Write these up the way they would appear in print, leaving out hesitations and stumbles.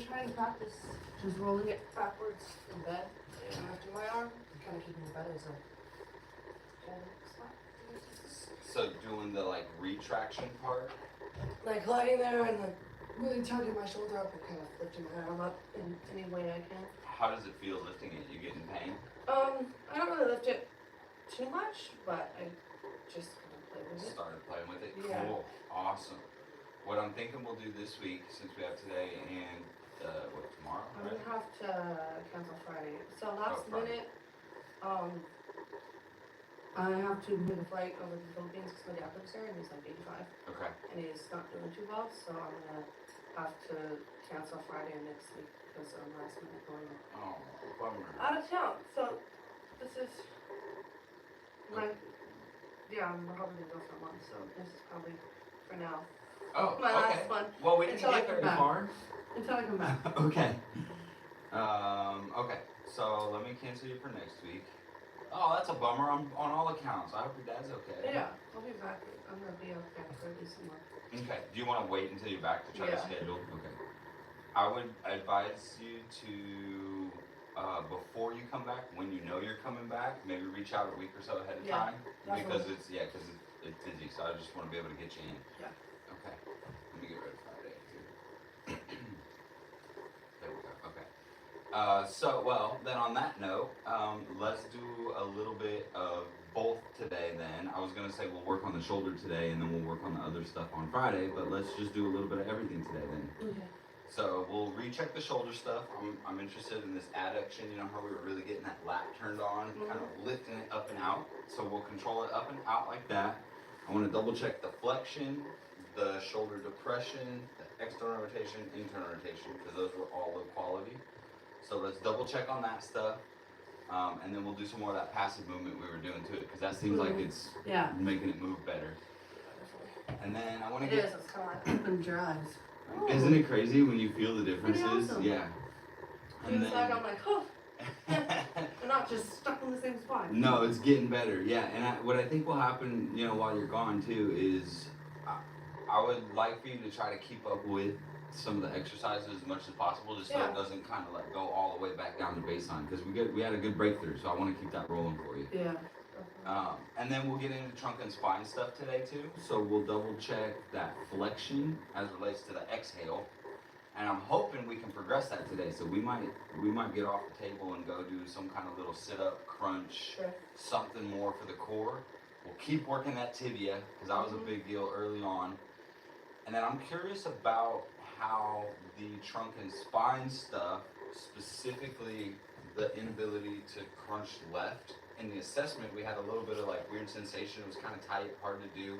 trying to practice just rolling it backwards in bed and after my arm, kind of keeping the bed as a spot. So doing the like retraction part? Like lying there and like really tugging my shoulder up and kind of lifting my arm up in any way I can. How does it feel lifting it? You get in pain? I don't really lift it too much, but I just kind of play with it. Started playing with it? Yeah. Cool. Awesome. What I'm thinking we'll do this week, since we have today and tomorrow? I'm gonna have to cancel Friday. So last Friday. minute, I have to move a flight over to the Philippines because my dad lives there and he's like 85. Okay. And he's not doing too well, so I'm gonna have to cancel Friday next week because I'm last minute going Oh, bummer. out of town. So this is my, I'm probably gonna go for a month, so this is probably for now. Oh, My okay. last one. Well, we didn't Until I get come very back. far. Until I come back. Okay. Okay. So let me cancel you for next week. Oh, that's a bummer on all accounts. I hope your dad's okay. Yeah, I'll be back. I'm gonna be okay for at least a month. Okay. Do you want to wait until you're back to try to Yeah. schedule? Okay. I would advise you to, before you come back, when you know you're coming back, maybe reach out a week or so ahead of time. Definitely. Because it's busy, so I just want to be able to get you in. Yeah. Okay. Let me get rid of Friday too. There we go. Okay. Then on that note, let's do a little bit of both today then. I was gonna say we'll work on the shoulder today and then we'll work on the other stuff on Friday, but let's just do a little bit of everything today then. Okay. So we'll recheck the shoulder stuff. I'm interested in this adduction, you know how we were really getting that lat turned on, kind of lifting it up and out. So we'll control it up and out like that. I wanna double check the flexion, the shoulder depression, the external rotation, internal rotation, because those were all low quality. So let's double check on that stuff. And then we'll do some more of that passive movement we were doing to it, because that seems like it's making it move better. And then I want to It's kind of like open your eyes. Isn't it crazy when you feel the differences? Awesome. Yeah. And it's like I'm like, oh, I'm not just stuck in the same spot. No, it's getting better. Yeah, and what I think will happen, you know, while you're gone too, is I would like for you to try to keep up with some of the exercises as much as possible, just so it doesn't kind of like go all the way back down to baseline, because we had a good breakthrough, so I want to keep that rolling for you. Yeah. And then we'll get into trunk and spine stuff today too. So we'll double check that flexion as it relates to the exhale. And I'm hoping we can progress that today. So we might get off the table and go do some kind of little sit-up, crunch, something more for the core. We'll keep working that tibia, because that was a big deal early on. And then I'm curious about how the trunk and spine stuff, specifically the inability to crunch left. In the assessment, we had a little bit of like weird sensation. It was kind of tight, hard to do.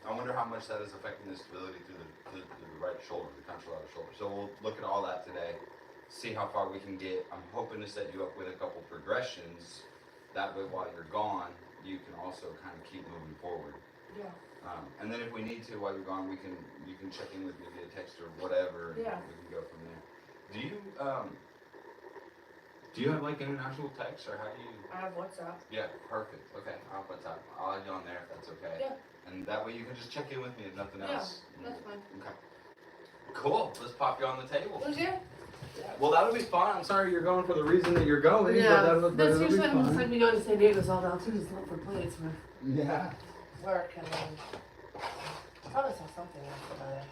I wonder how much that is affecting the stability through the right shoulder, the contralateral shoulder. So we'll look at all that today, see how far we can get. I'm hoping to set you up with a couple progressions. That way, while you're gone, you can also kind of keep moving forward. Yeah. And then if we need to, while you're gone, you can check in with me via text or whatever, and we can go from there. Do you have like international text, or how do you? I have WhatsApp. Yeah, perfect. Okay, I'll have WhatsApp. I'll add you on there if that's okay. Yeah. And that way you can just check in with me if nothing else. Yeah, that's fine. Okay. Cool. Let's pop you on the table. Yeah. Well, that'll be fun. I'm sorry you're going for the reason that you're going. Yeah. But That's that'll usually be when fun. like we go to San Diego, so I'll just look for plates for Yeah. work and then I probably saw something else about it.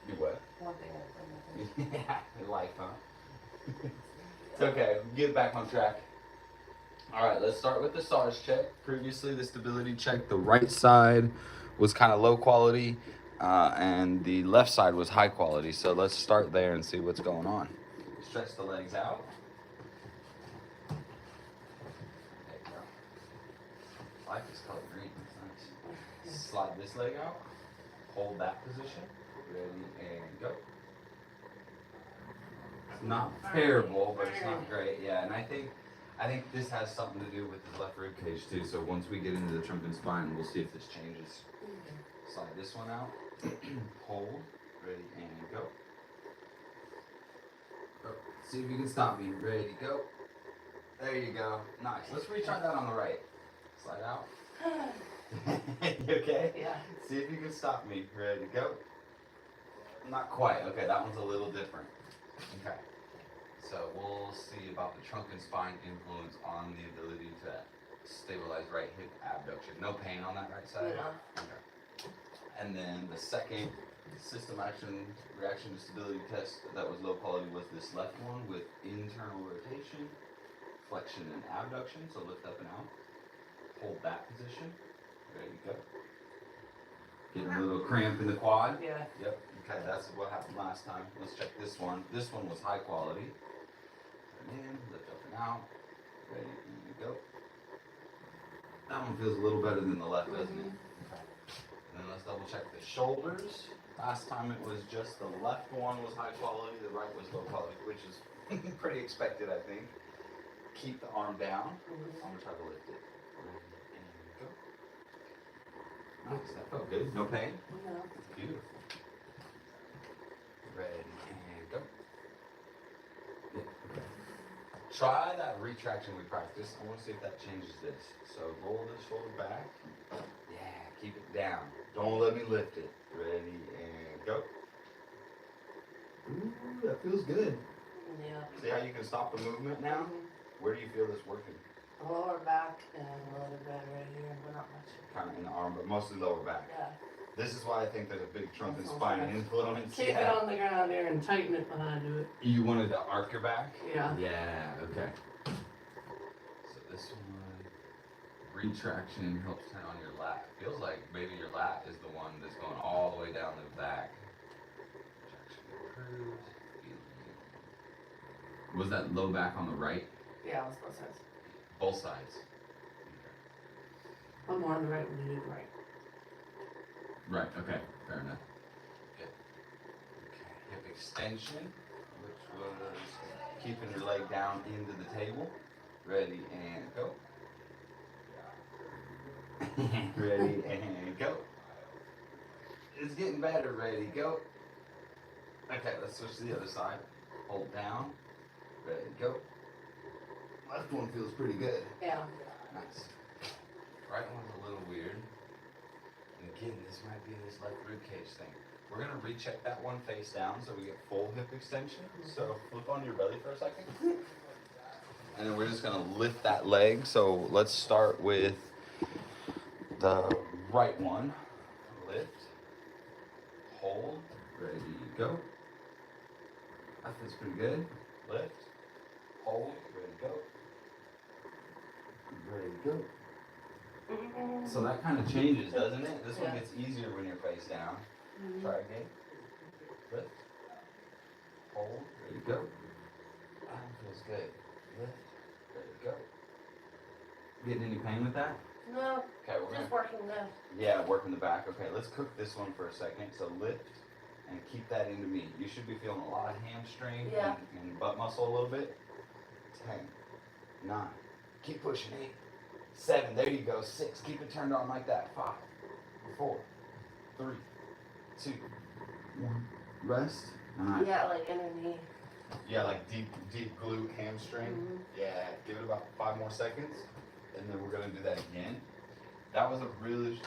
You what? One thing at a time. Yeah. Life, huh? It's okay. Get back on track. All right, let's start with the SARS check. Previously, the stability check, the right side was kind of low quality, and the left side was high quality. So let's start there and see what's going on. Stretch the legs out. There you go. I like this color green. It's nice. Slide this leg out. Hold that position. Ready and go. It's not terrible, but it's not great. Yeah, and I think this has something to do with the left rib cage too. So once we get into the trunk and spine, we'll see if this changes. Slide this one out. Hold. Ready and go. Oh, see if you can stop me. Ready, go. There you go. Nice. Let's retry that on the right. Slide out. You okay? Yeah. See if you can stop me. Ready, go. Not quite. Okay, that one's a little different. Okay. So we'll see about the trunk and spine influence on the ability to stabilize right hip abduction. No pain on that right side? No. Okay. And then the second system action reaction to stability test that was low quality was this left one with internal rotation, flexion and abduction. So lift up and out. Hold that position. There you go. Getting a little cramp in the quad? Yeah. Yep. Okay, that's what happened last time. Let's check this one. This one was high quality. Turn in, lift up and out. Ready, and go. That one feels a little better than the left, doesn't it? Okay. And then let's double check the shoulders. Last time it was just the left one was high quality, the right was low quality, which is pretty expected, I think. Keep the arm down. I'm gonna try to lift it. Ready, and go. Nice, that felt good. No pain? No. Beautiful. Ready, and go. Yeah, okay. Try that retraction we practiced. I want to see if that changes this. So roll the shoulder back. Yeah, keep it down. Don't let me lift it. Ready, and go. Ooh, that feels good. Yeah. See how you can stop the movement now? Where do you feel this working? Lower back and a little bit right here, but not much. Kind of in the arm, but mostly lower back. Yeah. This is why I think there's a big trunk and That's spine awesome. influence. Keep it on the ground there and tighten it when I do it. You wanted to arc your back? Yeah. Yeah, okay. So this one, retraction helps turn on your lat. Feels like maybe your lat is the one that's going all the way down the back. Retraction improves. Was that low back on the right? Yeah, on both sides. Both sides. One more on the right when you do the right. Right, okay, fair enough. Good. Okay, hip extension, which was keeping your leg down into the table. Ready, and go. Ready, and go. It's getting better, ready, go. Okay, let's switch to the other side. Hold down, ready, go. Left one feels pretty good. Yeah. Nice. Right one's a little weird. And again, this might be this left rib cage thing. We're gonna recheck that one face down so we get full hip extension. So flip on your belly for a second. And then we're just gonna lift that leg. So let's start with the right one. Lift, hold, ready, go. That feels pretty good. Lift, hold, ready, go. Ready, go. So that kind of changes, doesn't it? This one gets easier when you're face down. Try again. Lift. Hold. Ready to go. That one feels good. Lift. Ready to go. Getting any pain with that? No. Okay, we're Just gonna. working the. Yeah, working the back. Okay, let's cook this one for a second. So lift and keep that into me. You should be feeling a lot of hamstring and butt muscle a little bit. 10, 9. Keep pushing. 8. 7, there you go. 6, keep it turned on like that. 5, 4, 3, 2, 1. Rest. 9. Yeah, like underneath. Yeah, like deep glute hamstring. Yeah, give it about 5 more seconds, and then we're gonna do that again. That was a really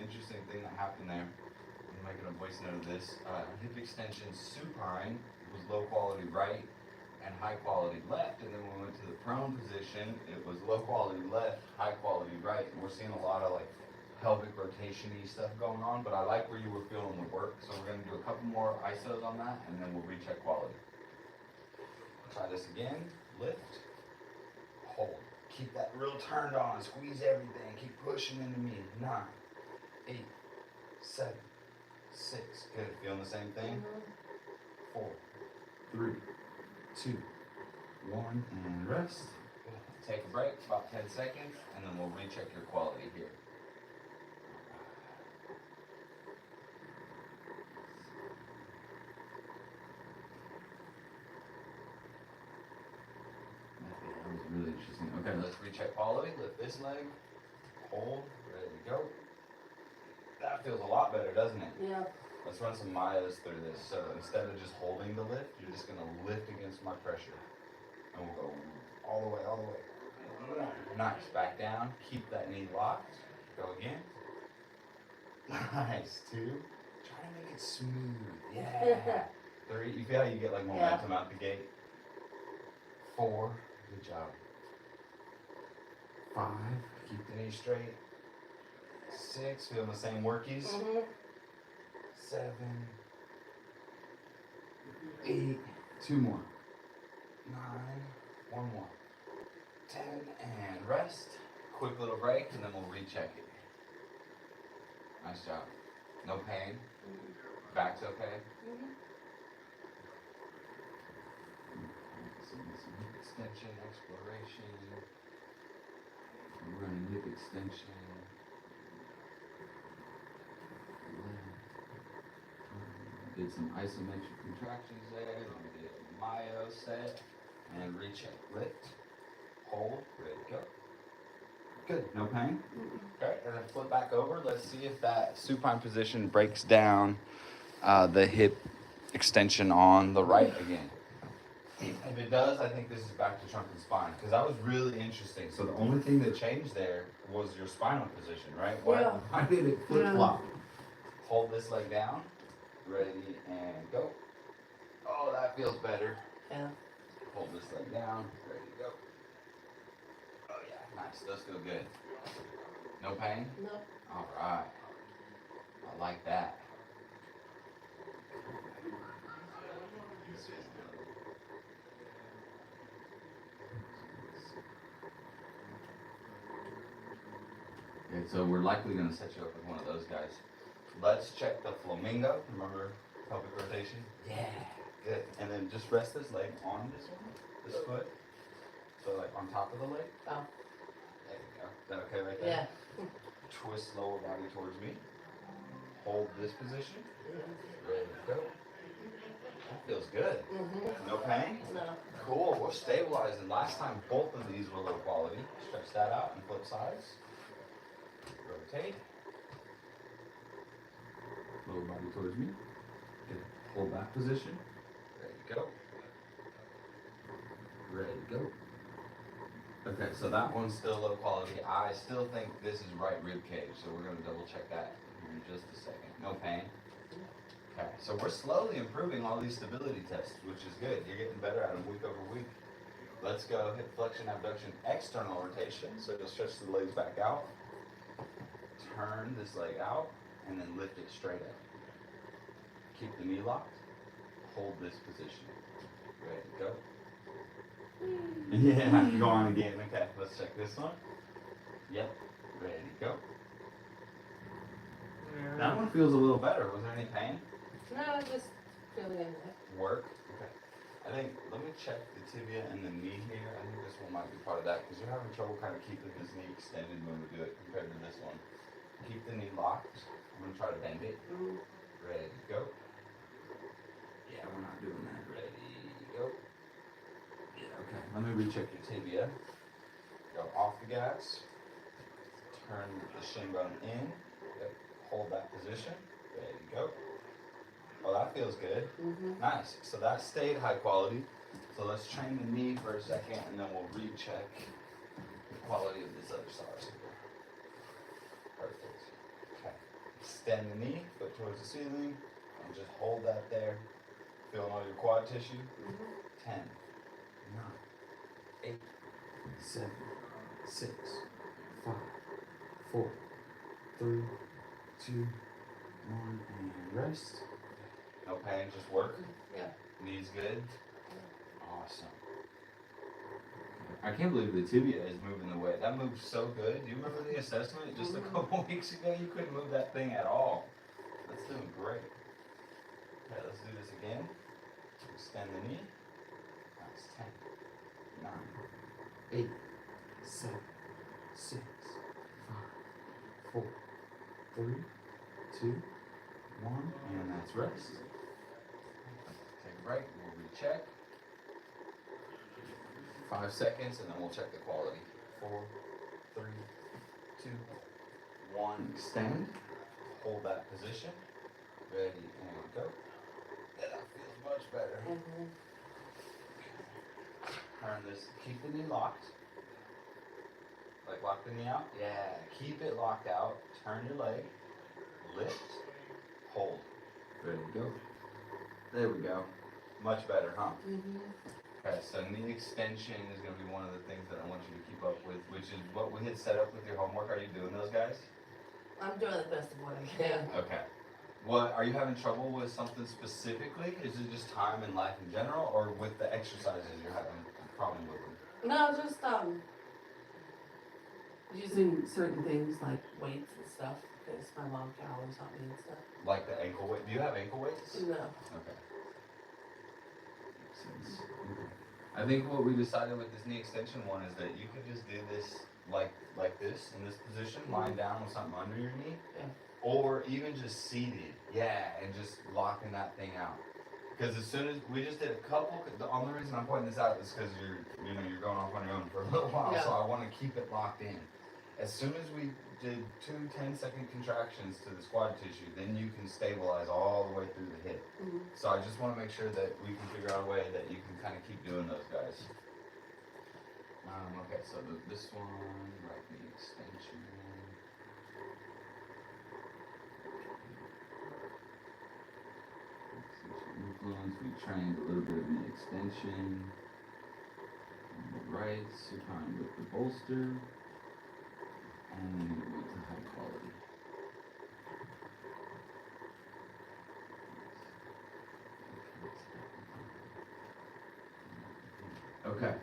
interesting thing that happened there. I'm making a voice note of this. Hip extension supine was low quality right and high quality left, and then when we went to the prone position, it was low quality left, high quality right, and we're seeing a lot of like pelvic rotation-y stuff going on, but I like where you were feeling the work, so we're gonna do a couple more isos on that, and then we'll recheck quality. Try this again, lift, hold, keep that real turned on, squeeze everything, keep pushing into me. 9, 8, 7, 6, good, feeling the same thing? 4, 3, 2, 1, and rest. Good. Take a break, about 10 seconds, and then we'll recheck your quality here. That was really interesting. Okay, let's recheck quality. Lift this leg, hold, ready to go. That feels a lot better, doesn't it? Yeah. Let's run some miles through this. So instead of just holding the lift, you're just gonna lift against my pressure. And we'll go all the way, all the way. Nice, back down, keep that knee locked. Go again. Nice, 2. Try to make it smooth, yeah. 3. You feel how you get like momentum out the gate? 4. Good job. 5. Keep the knee straight. 6. Feeling the same workies. 7. 8. 2 more. 9. 1 more. 10. And rest. Quick little break, and then we'll recheck it. Nice job. No pain. Back's okay. Some hip extension, exploration. Running hip extension. Did some isometric contractions there. Then we did a myo set and recheck. Lift, hold, ready to go. Good. No pain. Okay, and then flip back over. Let's see if that supine position breaks down the hip extension on the right again. If it does, I think this is back to trunk and spine, because that was really interesting. So the only thing that changed there was your spinal position, right? Why did it flip-flop? Hold this leg down. Ready, and go. Oh, that feels better. Yeah. Hold this leg down. Ready to go. Oh, yeah. Nice. Those feel good. No pain? No. All right. I like that. Okay, so we're likely going to set you up with one of those guys. Let's check the flamingo. Remember pelvic rotation? Yeah. Good. And then just rest this leg on this one, this foot. So like on top of the leg. Oh. There you go. Is that okay right there? Yeah. Twist lower body towards me. Hold this position. Ready to go. That feels good. No pain? No. Cool. We're stabilizing. Last time both of these were low quality. Stretch that out and flip sides. Rotate. Lower body towards me. Good. Hold back position. Ready to go. Ready to go. Okay, so that one's still low quality. I still think this is right rib cage, so we're going to double check that in just a second. No pain. Okay, so we're slowly improving all these stability tests, which is good. You're getting better at them week over week. Let's go hip flexion, abduction, external rotation. So you'll stretch the legs back out. Turn this leg out, and then lift it straight up. Keep the knee locked. Hold this position. Ready to go. Yeah, go on again. Okay, let's check this one. Yep, ready to go. That one feels a little better. Was there any pain? No, just feeling it. Work? Okay. I think, let me check the tibia and the knee here. I think this one might be part of that, because you're having trouble kind of keeping this knee extended when we do it compared to this one. Keep the knee locked. I'm going to try to bend it. Ready to go. Yeah, we're not doing that. Ready to go. Yeah, okay. Let me recheck your tibia. Go off the gas. Turn the shin bone in. Yep. Hold that position. Ready to go. Oh, that feels good. Nice. So that stayed high quality. So let's train the knee for a second, and then we'll recheck the quality of this other side. Perfect. Okay. Extend the knee, foot towards the ceiling, and just hold that there. Feeling all your quad tissue. 10, 9, 8, 7, 6, 5, 4, 3, 2, 1, and rest. No pain, just work. Yeah. Knees good. Awesome. I can't believe the tibia is moving the way. That moved so good. Do you remember the assessment just a couple weeks ago? You couldn't move that thing at all. That's doing great. Okay, let's do this again. Extend the knee. That's 10, 9, 8, 7, 6, 5, 4, 3, 2, 1, and that's rest. Take a break, we'll recheck. 5 seconds, and then we'll check the quality. 4, 3, 2, 1. Extend. Hold that position. Ready, and go. Yeah, that feels much better. Turn this, keep the knee locked. Like lock the knee out? Yeah, keep it locked out. Turn your leg. Lift. Hold. Ready to go. There we go. Much better, huh? Mm-hmm. Okay, so knee extension is going to be one of the things that I want you to keep up with, which is what we had set up with your homework. Are you doing those, guys? I'm doing the best of what I can. Okay. What, are you having trouble with something specifically? Is it just time and life in general, or with the exercises you're having a problem with them? No, just using certain things like weights and stuff because my mom can always help me and stuff. Like the ankle weight? Do you have ankle weights? No. Okay. Makes sense. Okay. I think what we decided with this knee extension one is that you could just do this like this in this position, lying down with something under your knee, Yeah. or even just seated. Yeah, and just locking that thing out. Because as soon as we just did a couple, the only reason I'm pointing this out is because you're going off on your own for a little while, Yeah. so I want to keep it locked in. As soon as we did 2 10-second contractions to the squat tissue, then you can stabilize all the way through the hip. Mm-hmm. So I just want to make sure that we can figure out a way that you can kind of keep doing those, guys. Okay, so this one, right knee extension. Influence, we trained a little bit of knee extension. On the right, supine with the bolster. And then we went to high quality. Okay,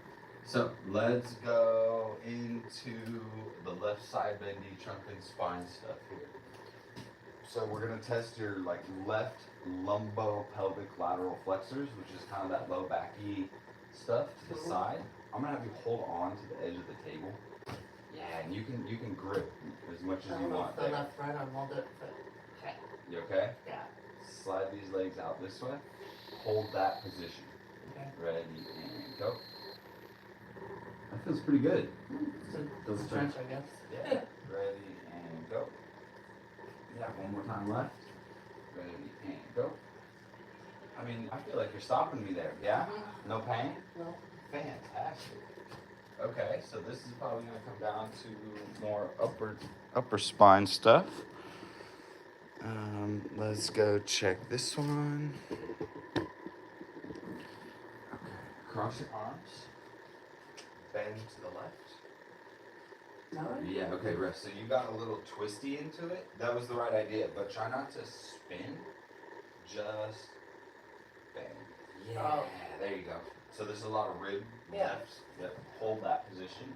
so let's go into the left side bendy trunk and spine stuff here. So we're gonna test your left lumbopelvic lateral flexors, which is kind of that low backy stuff to the side. I'm gonna have you hold on to the edge of the table. Yeah, and you can grip as much as you want. The There. left, right arm, hold it, but okay. You okay? Yeah. Slide these legs out this way. Hold that position. Okay. Ready and go. That feels pretty good. So stretch, I guess. Yeah. Ready and go. Yeah, one more time left. Ready and go. I mean, I feel like you're stopping me there. Yeah? Mm-hmm. No pain? No. Fantastic. Okay, so this is probably going to come down to more upper spine stuff. Let's go check this one. Okay, cross your arms. Bend to the left. No? Yeah, okay, rest. So you got a little twisty into it. That was the right idea, but try not to spin. Just bend. Yeah, Oh. there you go. So there's a lot of rib Yeah. left. Yep, hold that position.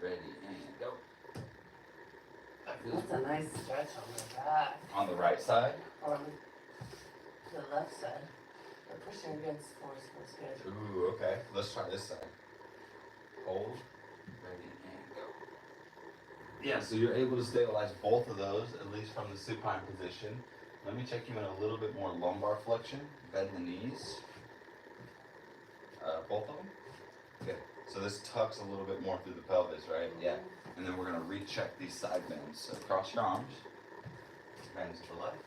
Ready and go. That feels That's a nice stretch on the back. on the right side. On the left side. They're pushing against force feels good. Ooh, okay. Let's try this side. Hold. Ready and go. Yeah, so you're able to stabilize both of those, at least from the supine position. Let me check you in a little bit more lumbar flexion. Bend the knees. Both of them? Good. So this tucks a little bit more through the pelvis, right? Yeah. And then we're going to recheck these side bends. So cross your arms. Bend to the left.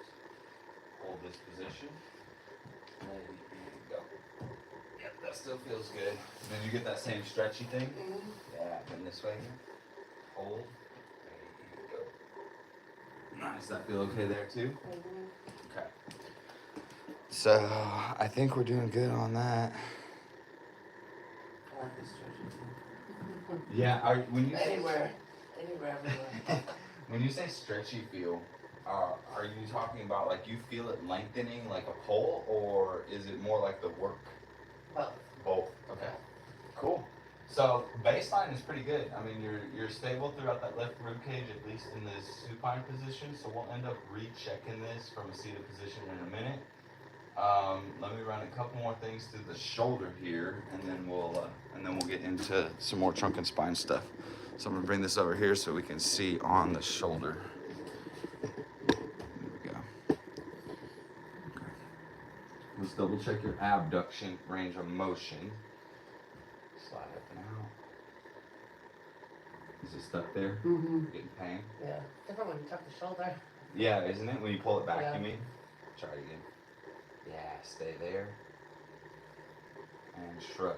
Hold this position. Ready and go. Yep, that still feels good. Did you get that same stretchy thing? Mm-hmm. Yeah, bend this way here. Hold. Ready and go. Nice. That feel okay there too? Mm-hmm. Okay. So I think we're doing good on that. I like the stretching. Yeah. When you Anywhere, everywhere. when you say stretchy feel, are you talking about like you feel it lengthening like a pole, or is it more like the work? Well, Both. Okay. Cool. So baseline is pretty good. I mean, you're stable throughout that left rib cage, at least in this supine position. So we'll end up rechecking this from a seated position in a minute. Let me run a couple more things through the shoulder here, and then we'll get into some more trunk and spine stuff. So I'm gonna bring this over here so we can see on the shoulder. There we go. Okay. Let's double check your abduction range of motion. Slide up and out. Is it stuck there? mm-hmm. Getting pain? Yeah. Different when you tuck the shoulder. Yeah, isn't it? When you pull it back, Yeah. you mean? Try it again. Yeah, stay there. And shrug.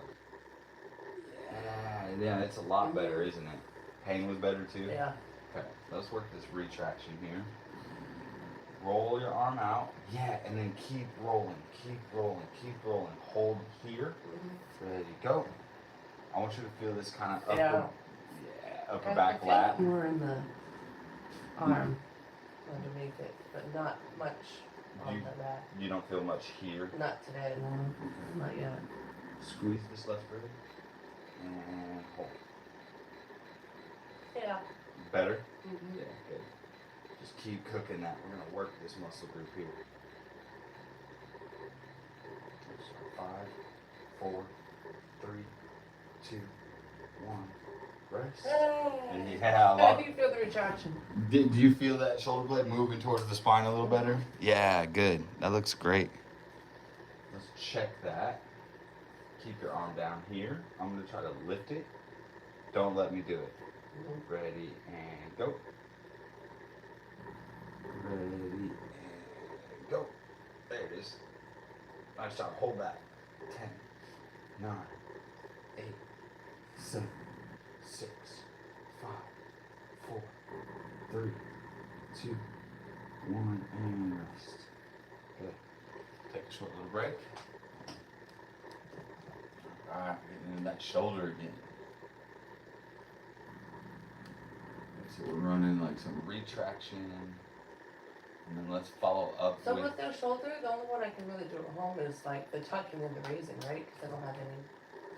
Yeah, it's a lot better, isn't it? Pain was better too? Yeah. Okay, let's work this retraction here. Roll your arm out. Yeah, and then keep rolling, keep rolling, keep rolling. Hold here. Ready, go. I want you to feel this kind of upper back lat. More in the arm underneath it, but not much on the back. You don't feel much here? Not today, no. Not yet. Squeeze this left rib and hold. Yeah. Better? Mm-hmm. Yeah, good. Just keep cooking that. We're gonna work this muscle group here. 5, 4, 3, 2, 1. Rest. Hey. Yeah, How do you feel the retraction? Do you feel that shoulder blade moving towards the spine a little better? Yeah, good. That looks great. Let's check that. Keep your arm down here. I'm gonna try to lift it. Don't let me do it. Ready and go. Ready and go. There it is. Nice job. Hold that. 10, 9, 8, 7, 6, 5, 4, 3, 2, 1, and rest. Good. Take a short little break. Alright, getting into that shoulder again. So we're running like some retraction, and then let's follow up So with with the shoulder, the only one I can really do at home is like the tucking and the raising, right? Because I don't have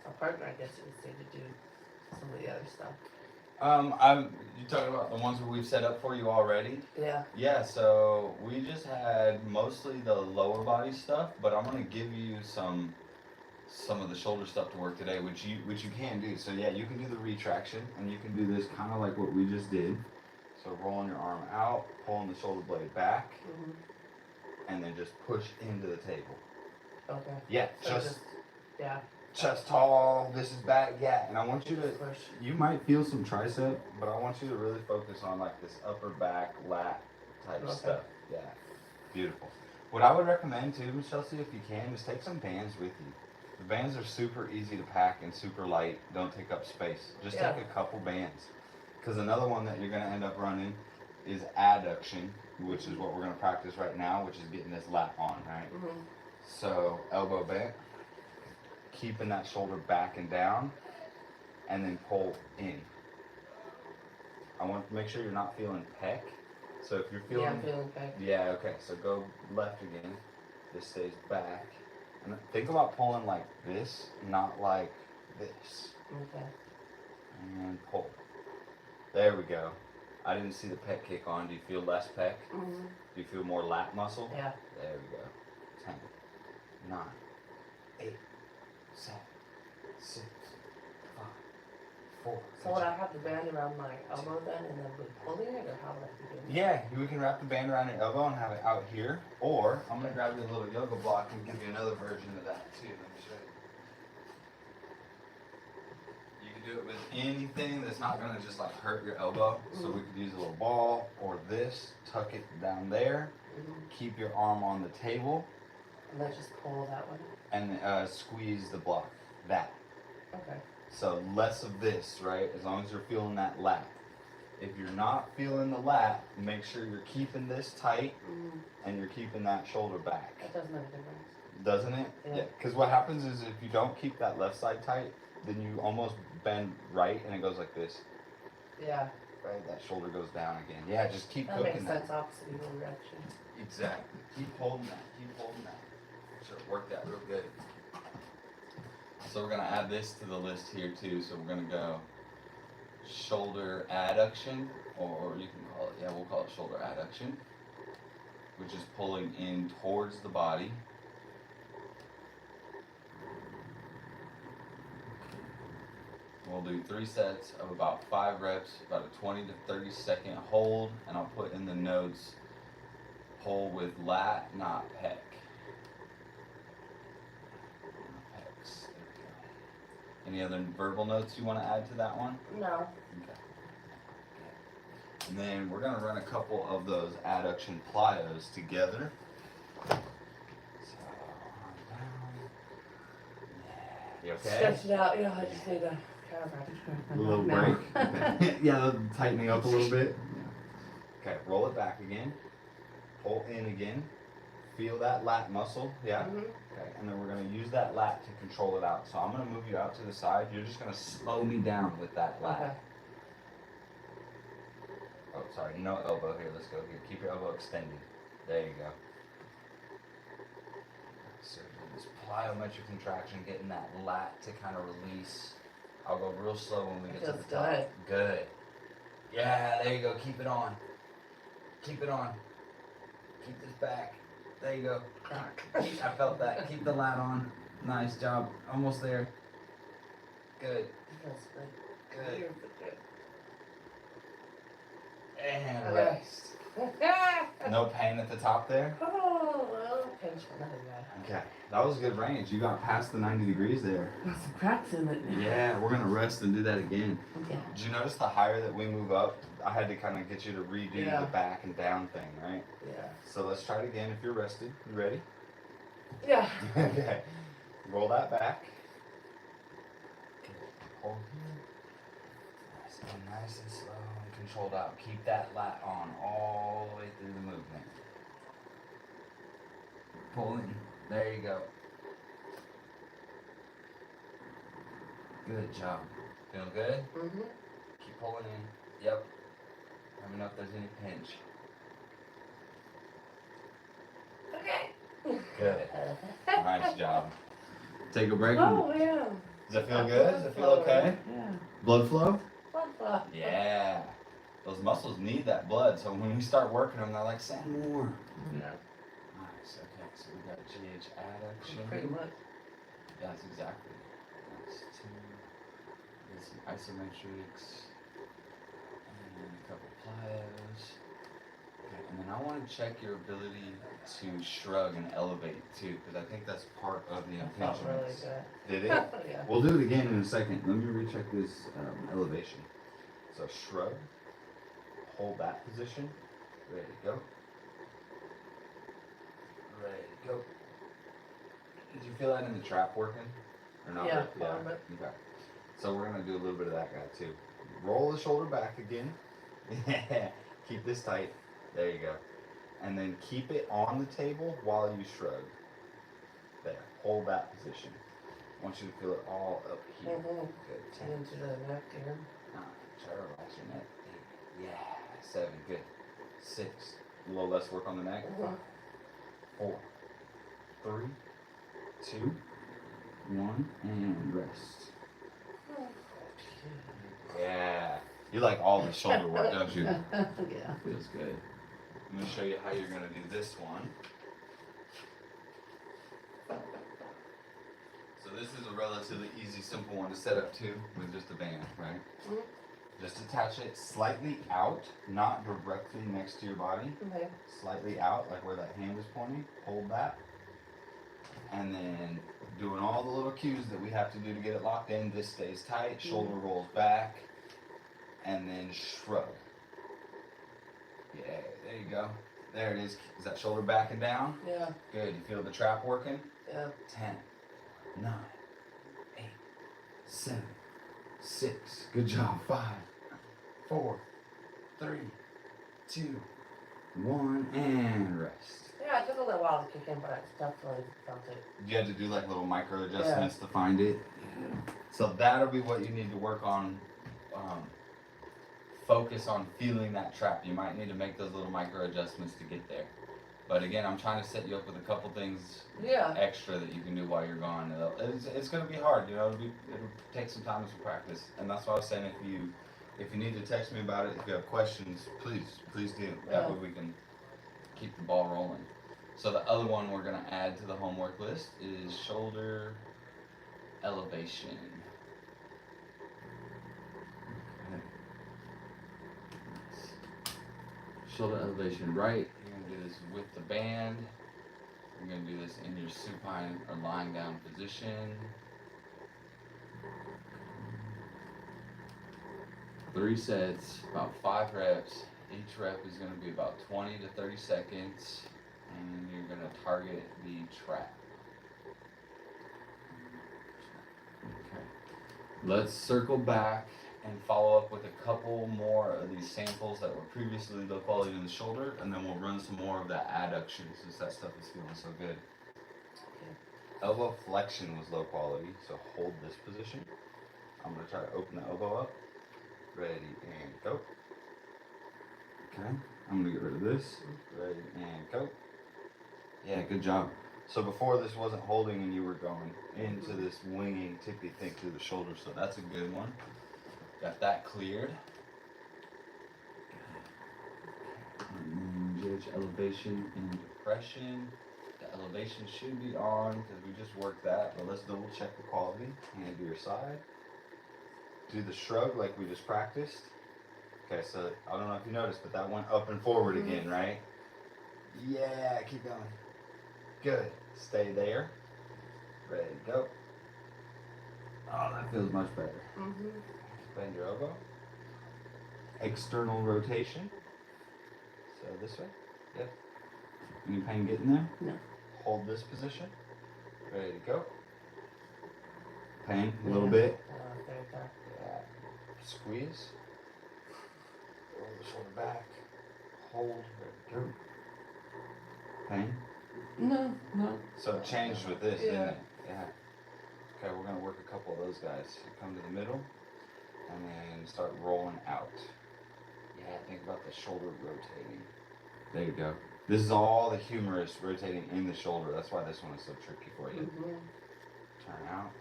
a partner, I guess you would say, to do some of the other stuff. you talking about the ones that we've set up for you already? Yeah. Yeah, so we just had mostly the lower body stuff, but I'm gonna give you some of the shoulder stuff to work today, which you can do. So yeah, you can do the retraction, and you can do this kind of like what we just did. So rolling your arm out, pulling the shoulder blade back, and then just push into the table. Okay. Yeah, So yeah. Chest tall, this is back, yeah, and I want you to, Push. you might feel some tricep, but I want you to really focus on like this upper back, lat type stuff. Yeah, beautiful. What I would recommend too, Chelsea, if you can, is take some bands with you. The bands are super easy to pack and super light, don't take up space. Just take a couple bands. Because another one that you're going to end up running is adduction, which is what we're going to practice right now, which is getting this lat on, right? So elbow bent, keeping that shoulder back and down, and then pull in. I want to make sure you're not feeling pec. So if you're feeling... Yeah, I'm feeling pec. Yeah, okay, so go left again. This stays back. And think about pulling like this, not like this. Okay. And pull. There we go. I didn't see the pec kick on. Do you feel less pec? Do you feel more lat muscle? Yeah. There we go. 10, 9, 8, 7, 6, 5, 4. So would I have the band around my elbow then, and then be pulling it, or how would I be doing it? Yeah, we can wrap the band around your elbow and have it out here. Or I'm gonna grab you a little yoga block and give you another version of that too. Let me show you. You can do it with anything that's not gonna just like hurt your elbow. So we could use a little ball or this. Tuck it down there. Keep your arm on the table. And then just pull that one. And squeeze the block. That. Okay. So less of this, right? As long as you're feeling that lat. If you're not feeling the lat, make sure you're keeping this tight and you're keeping that shoulder back. That does make a difference. Doesn't it? Yeah. Because what happens is if you don't keep that left side tight, then you almost bend right and it goes like this. Yeah. Right? That shoulder goes down again. Yeah, just keep That cooking makes that. sense, opposite of your reaction. Exactly. Keep holding that. Keep holding that. Should work that real good. So we're gonna add this to the list here too. So we're gonna go shoulder adduction, or you can call it, yeah, we'll call it shoulder adduction, which is pulling in towards the body. We'll do 3 sets of about 5 reps, about a 20 to 30 second hold, and I'll put in the notes, pull with lat, not pec. Pecs. There we go. Any other verbal notes you want to add to that one? No. Okay. And then we're going to run a couple of those adduction plyos together. So, arm down. Yeah. You okay? Stretch it out. Yeah, I just need a chiropractor. A little break. Yeah, tightening up a little bit. Okay, roll it back again. pull in again. Feel that lat muscle, yeah? Mhm. Okay, and then we're gonna use that lat to control it out. So I'm gonna move you out to the side. You're just gonna slow me down with that lat. Okay. Oh, sorry, no elbow here. Let's go here. Keep your elbow extended. There you go. So this plyometric contraction, getting that lat to kind of release. I'll go real slow when we get to the top. Good. Good. Yeah, there you go. Keep it on. Keep it on. Keep this back. There you go. I felt that. Keep the lat on. Nice job. Almost there. Good. That's good. Good. Good. And Okay. rest. No pain at the top there? Oh, well, pinch for another guy. Okay. That was good range. You got past the 90 degrees there. Got some cracks in it. Yeah, we're going to rest and do that again. Okay. Did you notice the higher that we move up, I had to kind of get you to redo Yeah. the back and down thing, right? Yeah. So let's try it again if you're rested. You ready? Yeah. Okay. Roll that back. Okay. Hold here. Nice and slow and controlled out. Keep that lat on all the way through the movement. Pull in. There you go. Good job. Feel good? Mhm. Keep pulling in. Yep. Let me know if there's any pinch. Okay. Good. Nice job. Take a break. Oh yeah. Does it feel good? Does it feel okay? Yeah. Blood flow? Blood flow. Yeah. Those muscles need that blood, so when we start working them, they're like, send more. Yeah. Nice. Okay, so we got GH adduction. Pretty much. That's exactly. Nice. Two. Get some isometrics. And a couple plyos. Okay, and then I want to check your ability to shrug and elevate too, because I think that's part of the That felt really impingements. good. Did it? Yeah. We'll do it again in a second. Let me recheck this elevation. So shrug. Hold that position. Ready to go. Ready to go. Did you feel that in the trap working? Or not? Yeah, Yeah. a little bit. Okay. So we're gonna do a little bit of that guy too. Roll the shoulder back again. Yeah. Keep this tight. There you go. And then keep it on the table while you shrug. There. Hold that position. I want you to feel it all up here. Mhm. Good. 10. Into the neck here. 9. Try to relax your neck. 8. Yeah. 7. Good. 6. A little less work on the neck. Mhm. 5. 4. 3. 2. 1. And rest. Yeah. You like all the shoulder work, don't you? Yeah. Feels good. I'm going to show you how you're going to do this one. So this is a relatively easy, simple one to set up too, with just a band, right? Mhm. Just attach it slightly out, not directly next to your body. Okay. Slightly out, like where that hand is pointing. Hold that. And then doing all the little cues that we have to do to get it locked in. This stays tight, shoulder rolls back, and then shrug. Yeah, there you go. There it is. Is that shoulder backing down? Yeah. Good. You feel the trap working? Yeah. 10, 9, 8, 7, 6. Good job. 5, 4, 3, 2, 1, and rest. Yeah, it took a little while to kick in, but I definitely felt it. You had to do like little micro adjustments to find it. So that'll be what you need to work on. Focus on feeling that trap. You might need to make those little micro adjustments to get there. But again, I'm trying to set you up with a couple things Yeah. extra that you can do while you're gone. It's going to be hard, you know. It'll take some time and some practice, and that's why I was saying if you need to text me about it, if you have questions, please do. That way we can keep the ball rolling. So the other one we're going to add to the homework list is shoulder elevation. Shoulder elevation, right? You're going to do this with the band. You're going to do this in your supine or lying down position. 3 sets, about 5 reps. Each rep is going to be about 20 to 30 seconds, and you're going to target the trap. Okay. Let's circle back and follow up with a couple more of these samples that were previously low quality in the shoulder, and then we'll run some more of that adduction since that stuff is feeling so good. Okay. Elbow flexion was low quality, so hold this position. I'm gonna try to open the elbow up. Ready and go. Okay, I'm gonna get rid of this. Ready and go. Yeah, good job. So before this wasn't holding and you were going into this winging tippy thing through the shoulder, so that's a good one. Got that cleared. Judge elevation and depression. The elevation should be on because we just worked that, but let's double check the quality. Hand to your side. Do the shrug like we just practiced. Okay, so I don't know if you noticed, but that went up and forward again, right? Yeah, keep going. Good. Stay there. Ready, go. Oh, that feels much better. Bend your elbow. External rotation. So this way. Yep. Any pain getting there? No. Hold this position. Ready to go. Pain a little bit. Yeah. Squeeze. Roll the shoulder back. Hold. Ready to go. Pain? No, no. So it changed with this, didn't Yeah. it? Yeah. Okay, we're gonna work a couple of those guys. You come to the middle and then start rolling out. Yeah, think about the shoulder rotating. There you go. This is all the humerus rotating in the shoulder. That's why this one is so tricky for you. Turn out.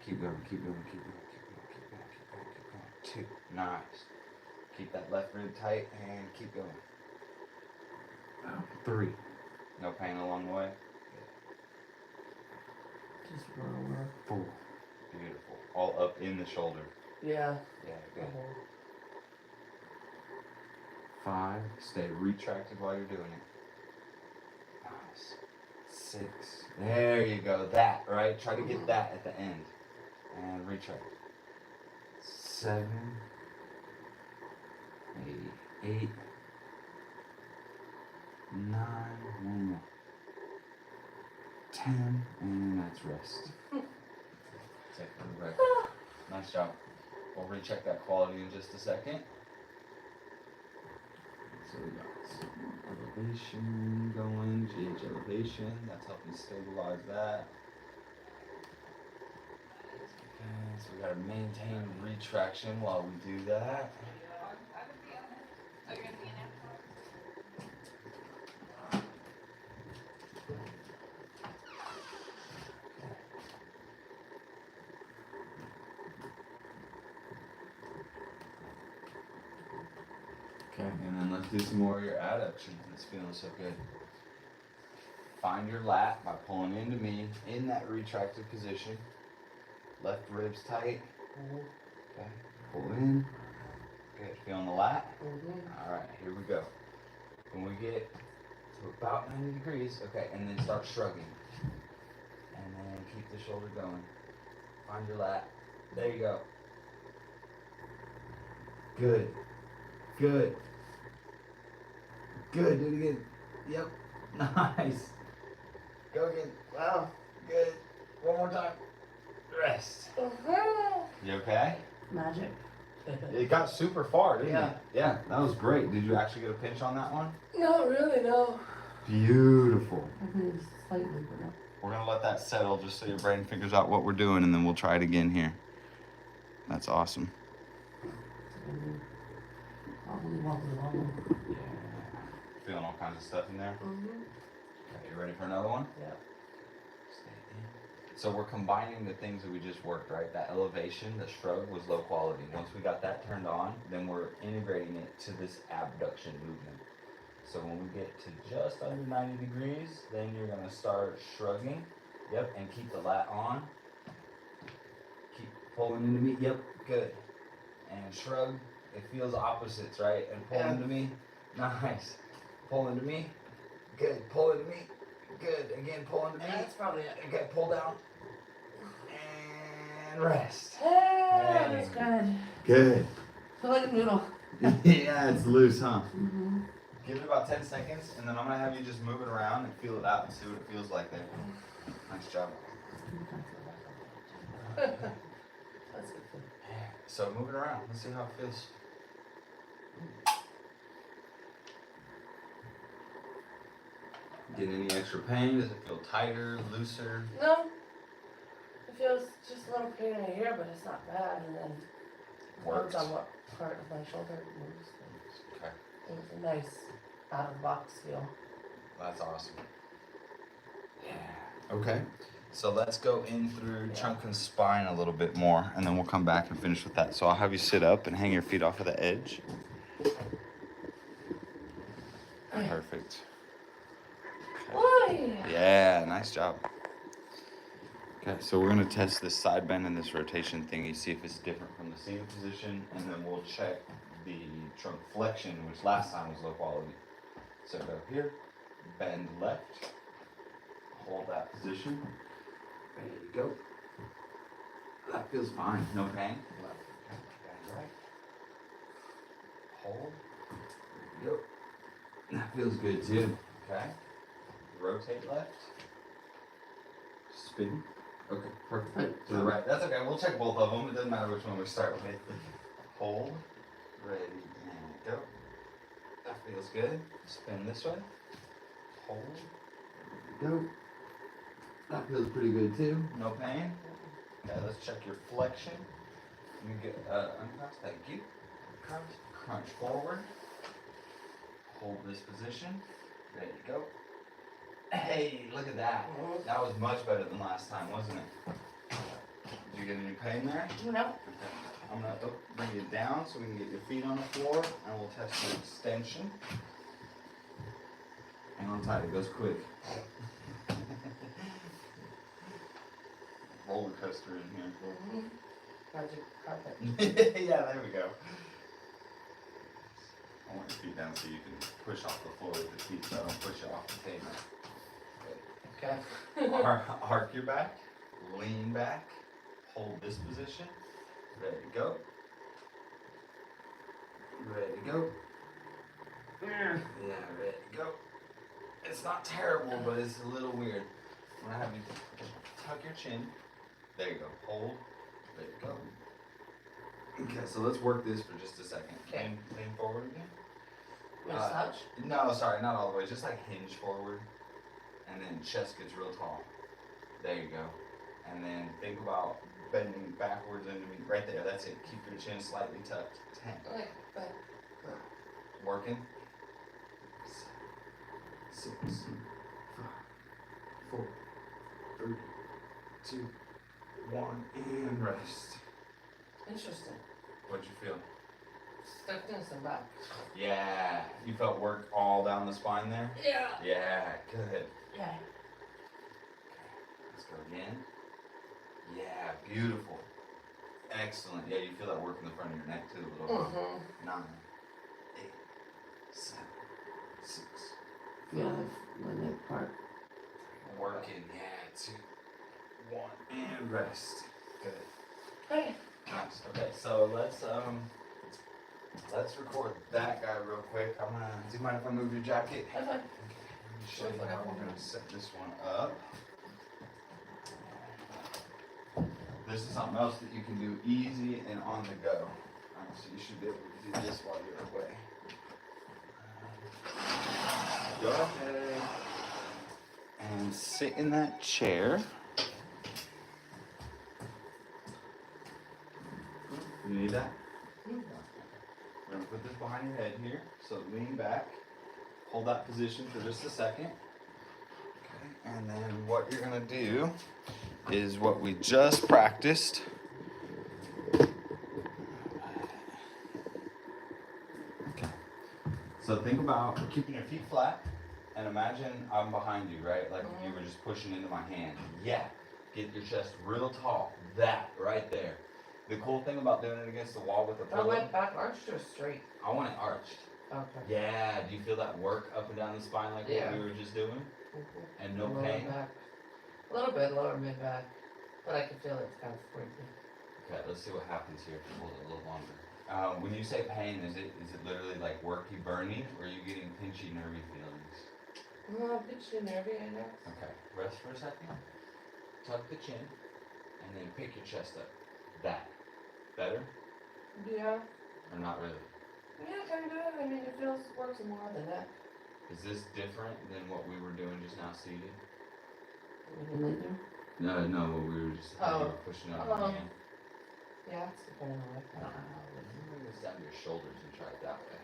Keep going, keep going, keep going, keep going, keep going, keep going, keep going. 2. Nice. Keep that left rib tight and keep going. 3. No pain along the way. Just run over. 4. Beautiful. All up in the shoulder. Yeah. Yeah, good. 5. Stay retracted while you're doing it. Nice. 6. There you go. That, right? Try to get that at the end. And retract. 7. Maybe 8. 9. 1 more. 10. And that's rest. Take a breath. Nice job. We'll recheck that quality in just a second. So we got some elevation going, GH elevation. That's helping stabilize that. Okay, so we gotta maintain retraction while we do that. Okay, and then let's do some more of your adduction. It's feeling so good. Find your lat by pulling into me in that retracted position. Left ribs tight. Okay, pull in. Good, feeling the lat? Alright, here we go. When we get to about 90 degrees, okay, and then start shrugging. And then keep the shoulder going. Find your lat. There you go. Good. Good. Good, do it again. Yep. Nice. Go again. Wow. Good. One more time. Rest. You okay? Magic. It got super far, didn't Yeah. it? Yeah, that was great. Did you actually get a pinch on that one? Not really, no. Beautiful. I think it's slightly, but no. We're gonna let that settle just so your brain figures out what we're doing, and then we'll try it again here. That's awesome. Yeah. Feeling all kinds of stuff in there? Okay, you ready for another one? Yeah. Stay in. So we're combining the things that we just worked, right? That elevation, the shrug was low quality. Once we got that turned on, then we're integrating it to this abduction movement. So when we get to just under 90 degrees, then you're gonna start shrugging. Yep, and keep the lat on. Keep pulling into me. Yep, good. And shrug. It feels opposites, right? And pull into me. Nice. Pull into me. Good. Pull into me. Good. Again, pull into me. That's probably it. Okay, pull down. And rest. Hey, that's good. Good. Feel like a noodle. Yeah, it's loose, huh? Give it about 10 seconds, and then I'm gonna have you just move it around and feel it out and see what it feels like there. Nice job. That's good. So move it around. Let's see how it feels. Getting any extra pain? Does it feel tighter, looser? No. It feels just a little pain in the ear, but it's not bad. And then Works. depends on what part of my shoulder it moves. Okay. It was a nice out of the box feel. That's awesome. Yeah. Okay. So let's go in through trunk and spine a little bit more, and then we'll come back and finish with that. So I'll have you sit up and hang your feet off of the edge. Perfect. Why? Yeah, nice job. Okay, so we're gonna test this side bend and this rotation thingy, see if it's different from the seated position, and then we'll check the trunk flexion, which last time was low quality. So go here, bend left, hold that position. There you go. That feels fine, no pain. Left, bend right. Hold. There you go. That feels good too. Okay. Rotate left. Spin. Okay, perfect. To the right. That's okay. We'll check both of them. It doesn't matter which one we start with. Hold. Ready. And go. That feels good. Spin this way. Hold. Go. That feels pretty good too. No pain. Okay, let's check your flexion. You get uncross. Thank you. Crunch forward. Hold this position. There you go. Hey, look at that. That was much better than last time, wasn't it? Did you get any pain there? No. Okay. I'm going to bring you down so we can get your feet on the floor, and we'll test your extension. Hang on tight, it goes quick. Roller coaster in here. Magic carpet. Yeah, there we go. I want your feet down so you can push off the floor with the feet so I don't push you off the table. Okay. Arc your back, lean back, hold this position. Ready to go. Ready to go. Yeah, ready to go. It's not terrible, but it's a little weird. I'm gonna have you tuck your chin. There you go. Hold. There you go. Okay, so let's work this for just a second. Okay. Lean forward again. Massage? No, sorry, not all the way. Just like hinge forward. And then chest gets real tall. There you go. And then think about bending backwards into me. Right there, that's it. Keep your chin slightly tucked. 10. Okay, but Working. 6, 5, 4, 3, 2, 1, and rest. interesting. What'd you feel? Stiffness and back. Yeah. You felt work all down the spine there? Yeah. Yeah, good. Yeah. Let's go again. Yeah, beautiful. Excellent. Yeah, you feel that work in the front of your neck too a little bit. 9, 8, 7, 6. Yeah, the neck part. Working, yeah, 2, 1, and rest. Good. Okay. Nice. Okay, so let's record that guy real quick. Do you mind if I move your jacket? Okay. Let me show you how we're gonna set this one up. This is something else that you can do easy and on the go. So you should be able to do this while you're away. Go ahead and sit in that chair. You need that? We're gonna put this behind your head here. So lean back, hold that position for just a second. Okay, and then what you're gonna do is what we just practiced. Okay. So think about keeping your feet flat and imagine I'm behind you, right? Like if you were just pushing into my hand. Yeah. Get your chest real tall. That right there. The cool thing about doing it against the wall with the I pillow. went back arched or straight? I want it arched. Okay. Yeah. Do you feel that work up and down the spine like what we were just doing? And no Lower pain? back. A little bit, lower mid back. But I can feel it's kind of squeaky. Okay, let's see what happens here if you hold it a little longer. When you say pain, is it literally like worky, burny, or are you getting pinchy, nervy feelings? No, pinchy nervy, I guess. Okay, rest for a second. Tuck the chin, and then pick your chest up. That. Better? Yeah. Or not really? Yeah, kinda. I mean, it feels works more than that. Is this different than what we were doing just now seated? No, what we were just pushing it on the hand. Yeah, it's depending on what kind of Bring this down to your shoulders and try it that way.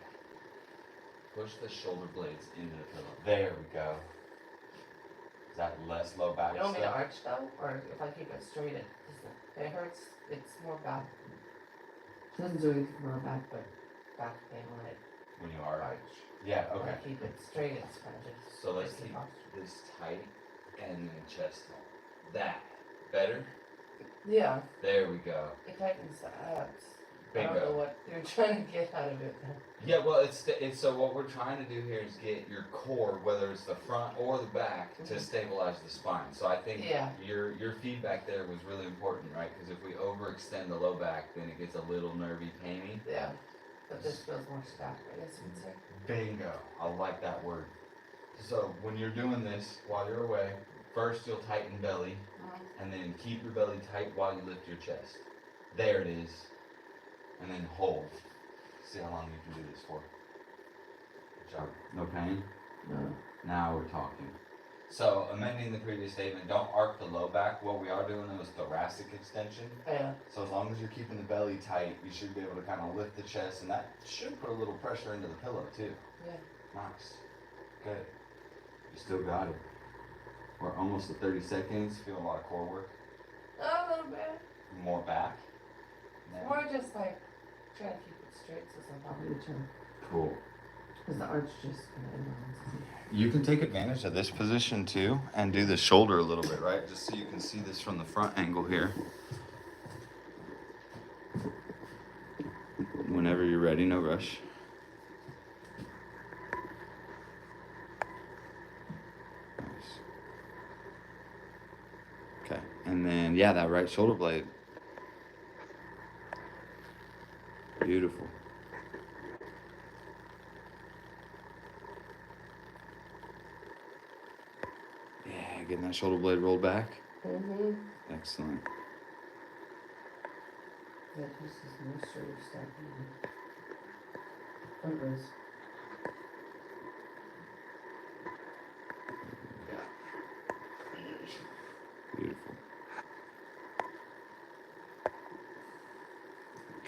Push the shoulder blades into the pillow. There we go. Is that less low back You want me to stuff? arch though? Or if I keep it straight, it hurts. It's more back. It doesn't do anything for my back, but back pain when I When you are? arch. Yeah, When okay. I keep it straight, it's kind of just. So let's keep this tight and then chest tight. That. Better? Yeah, There we go. it tightens the abs. Bingo. I don't know what you're trying to get out of it. Yeah, well, it's so what we're trying to do here is get your core, whether it's the front or the back, to stabilize the spine. So I think your feedback there was really important, right? Because if we overextend the low back, then it gets a little nervy, painy. Yeah, but this feels more stacked, I guess you could say. Bingo. I like that word. So when you're doing this while you're away, first you'll tighten belly, and then keep your belly tight while you lift your chest. There it is. And then hold. See how long you can do this for. Good job. No pain? No. Now we're talking. So, amending the previous statement, don't arc the low back. What we are doing is thoracic extension. Yeah. So as long as you're keeping the belly tight, you should be able to kind of lift the chest, and that should put a little pressure into the pillow too. Yeah. Nice. Good. You still got it. We're almost at 30 seconds. Feel a lot of core work. A little bit. More back. Yeah. More just like trying to keep it straight so it's not really turn. Cool. Because the arch just kind of imbalances. You can take advantage of this position too and do the shoulder a little bit, right? Just so you can see this from the front angle here. Whenever you're ready, no rush. Nice. Okay, and then, yeah, that right shoulder blade. Beautiful. Yeah, getting that shoulder blade rolled back. Mm-hmm. Excellent. Yeah, this is mystery stuff. Fundraise. Beautiful.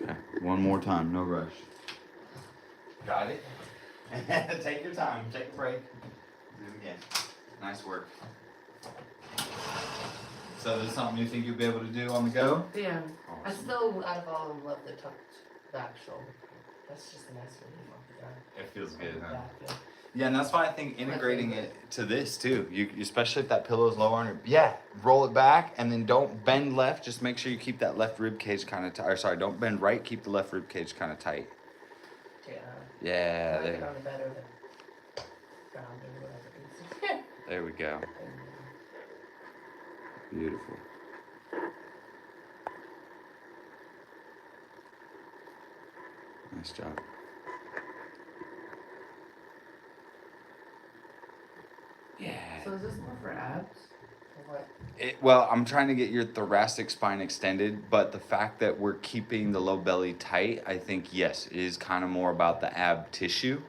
Okay, one more time, no rush. Got it? Take your time, take a break. Do it again. Nice work. So this is something you think you'll be able to do on the go? Yeah. I Awesome. still, out of all of them, love the tucked back shoulder. That's just a nice relief off the guy. It feels good, huh? Back, yeah. Yeah, and that's why I think integrating it to this too. You especially if that pillow is low on your roll it back and then don't bend left. Just make sure you keep that left rib cage kind of tight. Or sorry, don't bend right. Keep the left rib cage kind of tight. Yeah. Yeah, I like it there. on the better than ground or whatever it is. There we go. Beautiful. Nice job. Yeah. So is this more for abs? Or what? Well, I'm trying to get your thoracic spine extended, but the fact that we're keeping the low belly tight, I think, yes, it is kind of more about the ab tissue.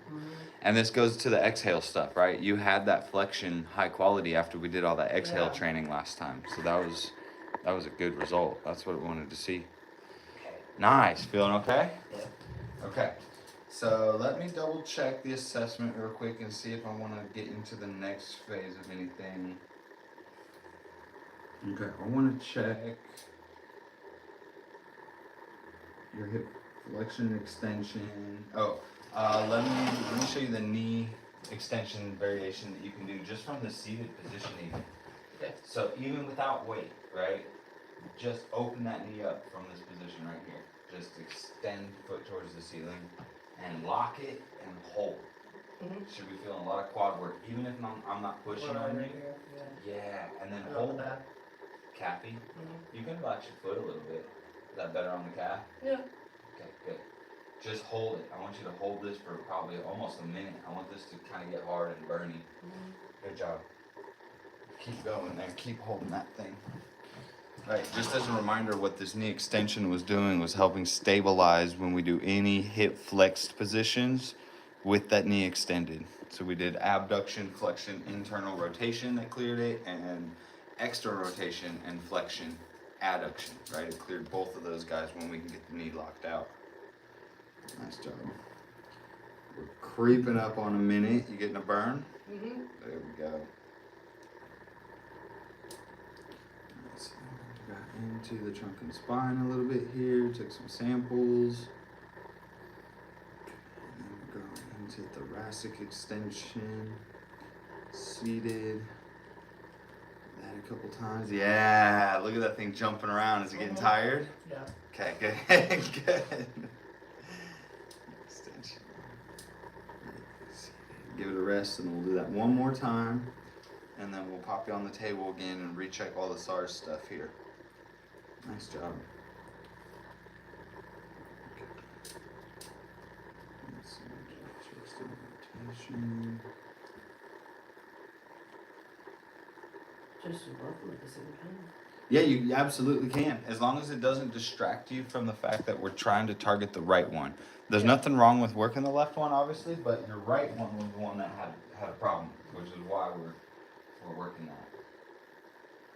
And this goes to the exhale stuff, right? You had that flexion high quality after we did all that exhale training last time. So that was a good result. That's what I wanted to see. Okay. Nice. Feeling okay? Yeah. Okay. So let me double check the assessment real quick and see if I want to get into the next phase of anything. Okay, I want to check your hip flexion and extension. Let me show you the knee extension variation that you can do just from the seated position even. Okay. So even without weight, right? Just open that knee up from this position right here. Just extend the foot towards the ceiling and lock it and hold. Should be feeling a lot of quad work, even if I'm not pushing on you. Yeah, and then hold that calfy. You can relax your foot a little bit. Is that better on the calf? Yeah. Okay, good. Just hold it. I want you to hold this for probably almost a minute. I want this to kind of get hard and burny. Good job. Keep going there. Keep holding that thing. Right, just as a reminder, what this knee extension was doing was helping stabilize when we do any hip flexed positions with that knee extended. So we did abduction, flexion, internal rotation that cleared it, and external rotation and flexion, adduction, right? It cleared both of those guys when we can get the knee locked out. Nice job. We're creeping up on a minute. You getting a burn? Mm-hmm. There we go. So we got into the trunk and spine a little bit here, took some samples. And then we're going into thoracic extension, seated. That a couple times. Yeah, look at that thing jumping around. Is it getting tired? Yeah. Okay, good, good. Extension. Give it a rest, and we'll do that one more time. And then we'll pop you on the table again and recheck all the SARS stuff here. Nice job. Let's see, chest rotation. Just do both at the same time. Yeah, you absolutely can, as long as it doesn't distract you from the fact that we're trying to target the right one. There's nothing wrong with working the left one, obviously, but your right one was the one that had a problem, which is why we're working that.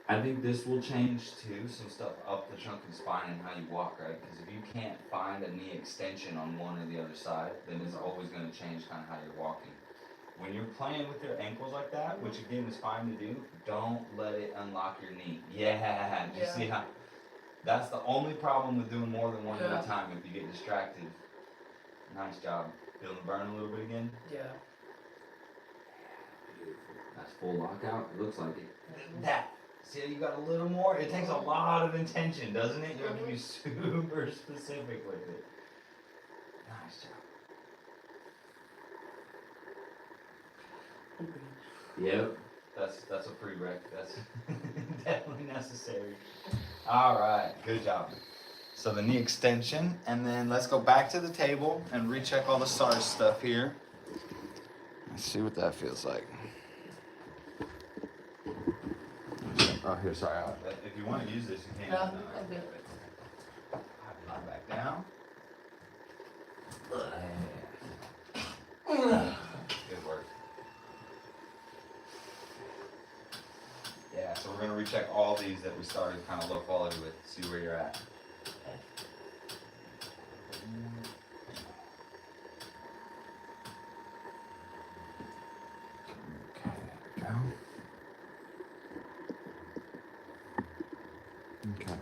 I think this will change too, some stuff up the trunk and spine and how you walk, right? Because if you can't find a knee extension on one or the other side, then it's always going to change kind of how you're walking. When you're playing with your ankles like that, which again is fine to do, don't let it unlock your knee. Yeah, you see how? That's the only problem with doing more than one at a time if you get distracted. Nice job. Feeling the burn a little bit again? Yeah. That's full lockout. It looks like it. That. See how you got a little more? It takes a lot of intention, doesn't it? You have to be super specific with it. Nice job. Yep, that's a prereq. That's definitely necessary. All right, good job. So the knee extension, and then let's go back to the table and recheck all the SARS stuff here. Let's see what that feels like. Oh, here, sorry. If you want to use this, you can. No, I'm good. Lie back down. Good work. Yeah, so we're going to recheck all these that we started kind of low quality with, see where you're at. Okay, there we go. Okay.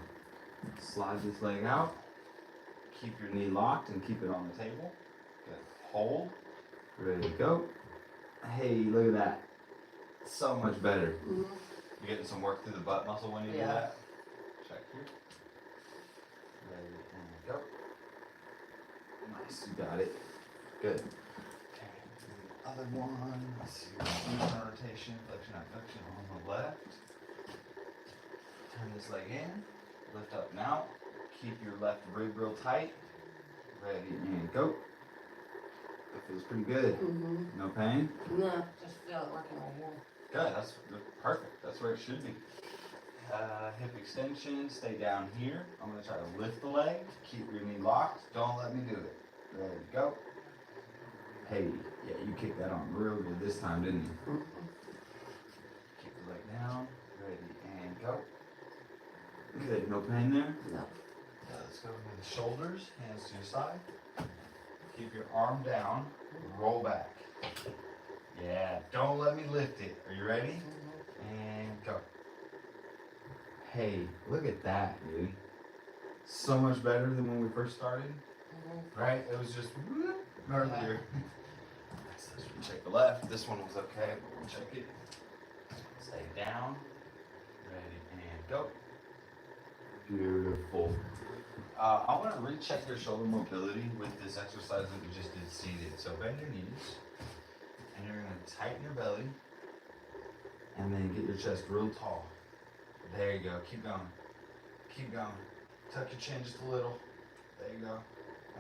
Slide this leg out. Keep your knee locked and keep it on the table. Good. Hold. Ready to go. Hey, look at that. So much better. Mm-hmm. You're getting some work through the butt muscle when you do that. Check here. Ready and go. Nice, you got it. Good. Okay, the other one. Let's see. Internal rotation, flexion, abduction on the left. Turn this leg in. Lift up and out. Keep your left rib real tight. Ready and go. That feels pretty good. Mm-hmm. No pain? No, just feel it working right here. Good, that's perfect. That's where it should be. Hip extension, stay down here. I'm going to try to lift the leg. Keep your knee locked. Don't let me do it. Ready to go. Hey, yeah, you kicked that on real good this time, didn't you? Mm-hmm. Keep the leg down. Ready and go. Good, no pain there? No. Let's go to the shoulders, hands to your side. Keep your arm down, roll back. Yeah, don't let me lift it. Are you ready? And go. Hey, look at that, dude. So much better than when we first started. Right? It was just whoop, earlier. Let's check the left. This one was okay, but we'll check it. Stay down. Ready and go. Beautiful. I want to recheck your shoulder mobility with this exercise that we just did seated. So bend your knees, and you're going to tighten your belly, and then get your chest real tall. There you go. Keep going. Keep going. Tuck your chin just a little. There you go.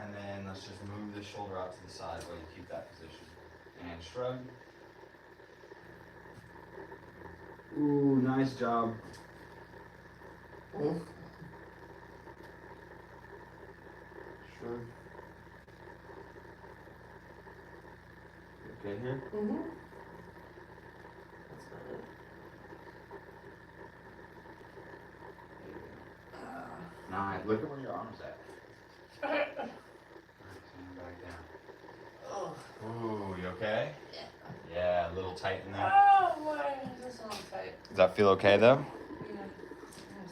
And then let's just move the shoulder out to the side while you keep that position. And shrug. Ooh, nice job. Mm. Sure. Okay here? Mm-hmm. That's about it. Nice. Look at where your arm's at. Stand back down. Oh. Ooh, you okay? Yeah. Yeah, a little tight in there. Oh, why is this all tight? Does that feel okay though? Yeah. I'm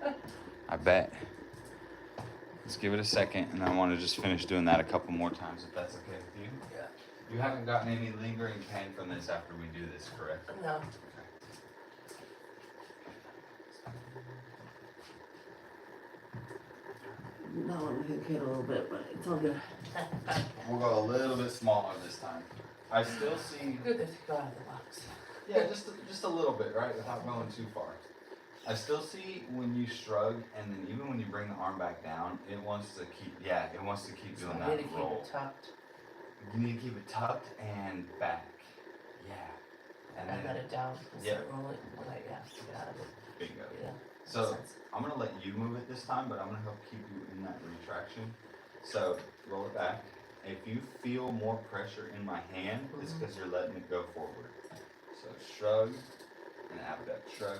sore. I bet. Let's give it a second, and I want to just finish doing that a couple more times if that's okay with you. Yeah. You haven't gotten any lingering pain from this after we do this, correct? No. No, I'm gonna get a little bit, but it's all good. We'll go a little bit smaller this time. I still see. Good that you got out of the box. Yeah, just a little bit, right? Without going too far. I still see when you shrug, and then even when you bring the arm back down, it wants to keep. Yeah, it wants to keep doing I that need to keep roll. it tucked. You need to keep it tucked and back. Yeah. And I then got it down. And yeah. start rolling when I get out of it. bingo. Yeah. So Makes sense. I'm gonna let you move it this time, but I'm gonna help keep you in that retraction. So roll it back. If you feel more pressure in my hand, it's because you're letting it go forward. So shrug and abduct. Shrug,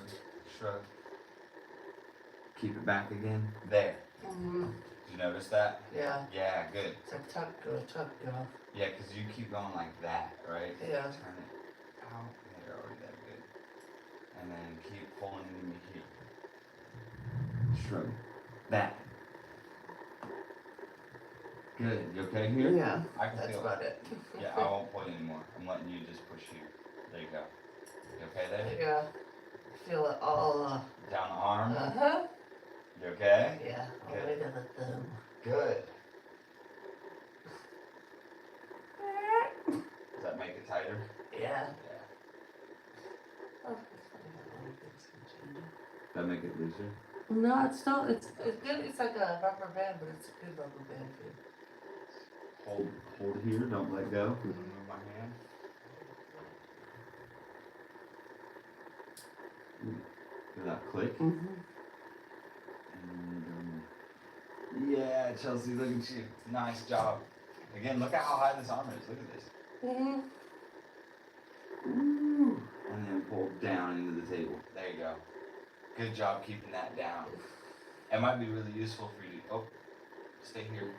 shrug. Keep it back again. There. Mm-hmm. Did you notice that? Yeah. Yeah, good. It's like tuck, go. Yeah, because you keep going like that, right? Yeah. Turn it out. Yeah, you're already that good. And then keep pulling into me here. Shrug. That. Good. You okay here? Yeah. I can That's feel about it. it. Yeah, I won't pull you anymore. I'm letting you just push here. There you go. You okay there? Yeah. Feel it all. Down the arm. Uh-huh. You okay? Yeah. All the Good. way to the thumb. Good. Does that make it tighter? Yeah. Yeah. Oh, it's funny how little things can change it. Does that make it looser? No, it's still, it's good. It's like a rubber band, but it's a good rubber band too. Hold here. Don't let go. I'm gonna move my hand. Does that click? Mm-hmm. And, yeah, Chelsea, look at you. Nice job. Again, look at how high this arm is. Look at this. Mm-hmm. Ooh. And then pull down into the table. There you go. Good job keeping that down. It might be really useful for you. Oh, stay here.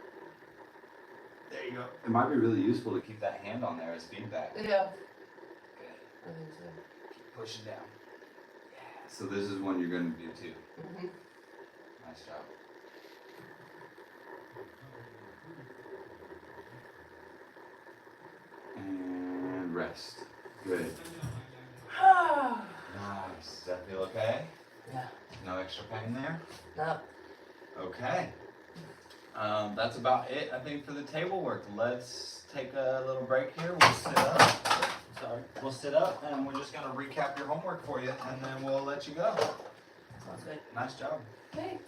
There you go. It might be really useful to keep that hand on there as feedback. Yeah. Good. I think so. Keep pushing down. Yeah. So this is one you're going to do too. Mm-hmm. Nice job. And rest. Good. Nice. Does that feel okay? Yeah. No extra pain there? No. Okay. That's about it, I think, for the table work. Let's take a little break here. We'll sit up. Sorry. We'll sit up, and we're just going to recap your homework for you, and then we'll let you go. Sounds good. Nice job. Thanks.